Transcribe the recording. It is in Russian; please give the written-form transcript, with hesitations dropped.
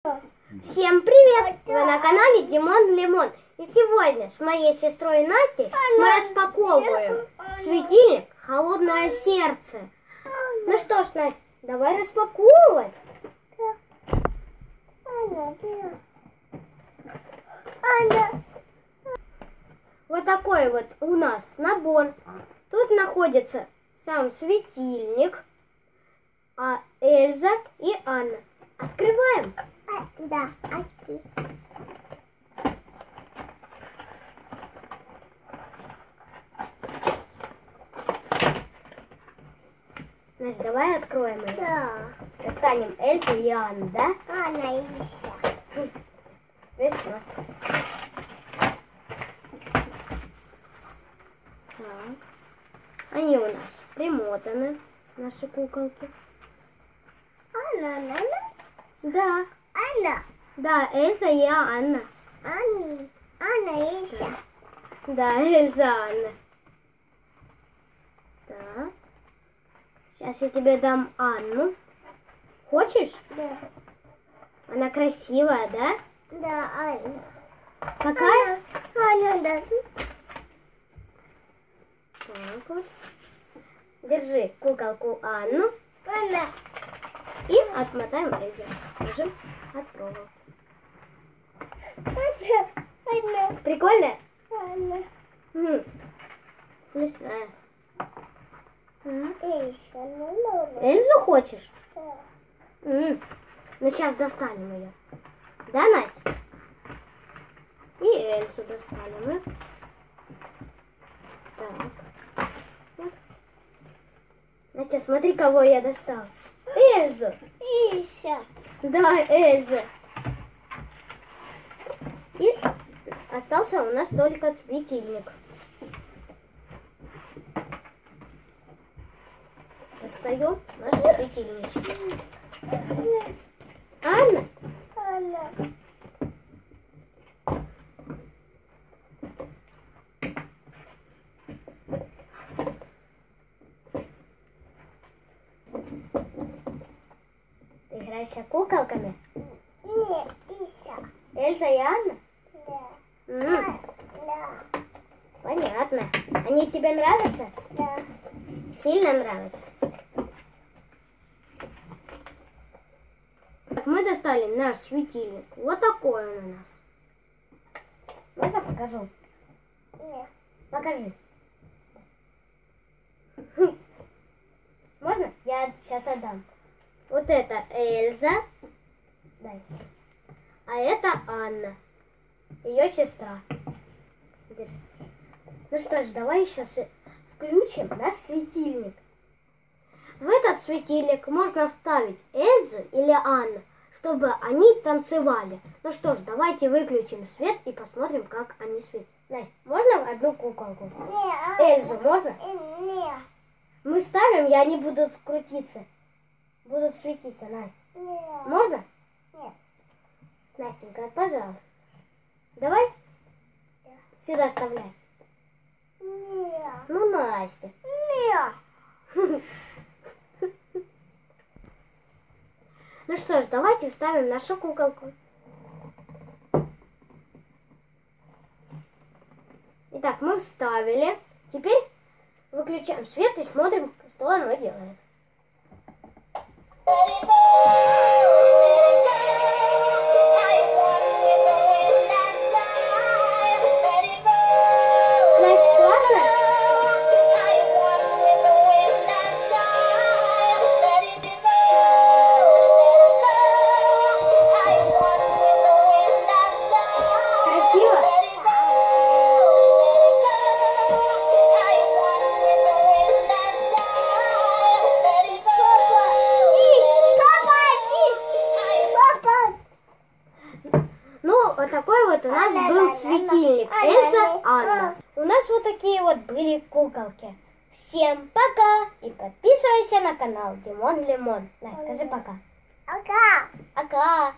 Всем привет! Вы на канале Димон Лимон. И сегодня с моей сестрой Настей мы распаковываем светильник «Холодное сердце». Ну что ж, Настя, давай распаковывать. Вот такой вот у нас набор. Тут находится сам светильник, Эльза и Анна. Открываем. Да, окей. Настя, давай откроем ее. Да. Достанем Эльзу и Анну, да? Анна еще. Смешно. Так. Они у нас примотаны, наши куколки. Анна. Да. Анна. Да, Эльза и Анна. Анна еще. Да, Эльза, Анна. Так. Сейчас я тебе дам Анну. Хочешь? Да. Она красивая, да? Да, Анна. Какая? Анна, да. Так вот. Держи куколку Анну Анна. и отмотаем Эльзу. Держим от проволоки. Анна. Прикольно? Анна. Смешная. Еще. Эльзу хочешь? Да. Ну сейчас достанем ее. Да, Настя? И Эльзу достанем. Так. Вот. Настя, смотри, кого я достал. Эльзу. Еще. Да, Эльза. И остался у нас только светильник. Достаем наш светильничек. Анна? Анна. Ты играешься куколками? Нет, еще. Эльза и Анна? Да. Да. Понятно. Они тебе нравятся? Да. Сильно нравятся? Так, мы достали наш светильник. Вот такой он у нас. Можно покажу? Нет. Покажи. Можно? Я сейчас отдам. Вот это Эльза. Дай. А это Анна. Ее сестра. Держи. Ну что ж, давай сейчас включим наш светильник. В этот светильник можно вставить Эльзу или Анну, чтобы они танцевали. Ну что ж, давайте выключим свет и посмотрим, как они светят. Настя, можно одну куколку? Нет. Эльзу можно? Нет. Мы ставим, и они будут крутиться. Будут светиться, Настя. Нет. Можно? Нет. Настенька, пожалуйста. Давай Да. сюда вставляй. Нет. Ну, Настя. Нет. Ну что ж, давайте вставим нашу куколку. Итак, мы вставили. Теперь выключаем свет и смотрим, что оно делает. Настя, классно? Красиво? Ну, вот такой вот у нас был светильник. Эльза, Анна. У нас вот такие вот были куколки. Всем пока! И подписывайся на канал Димон Лимон. Настя, скажи пока. Пока. Пока!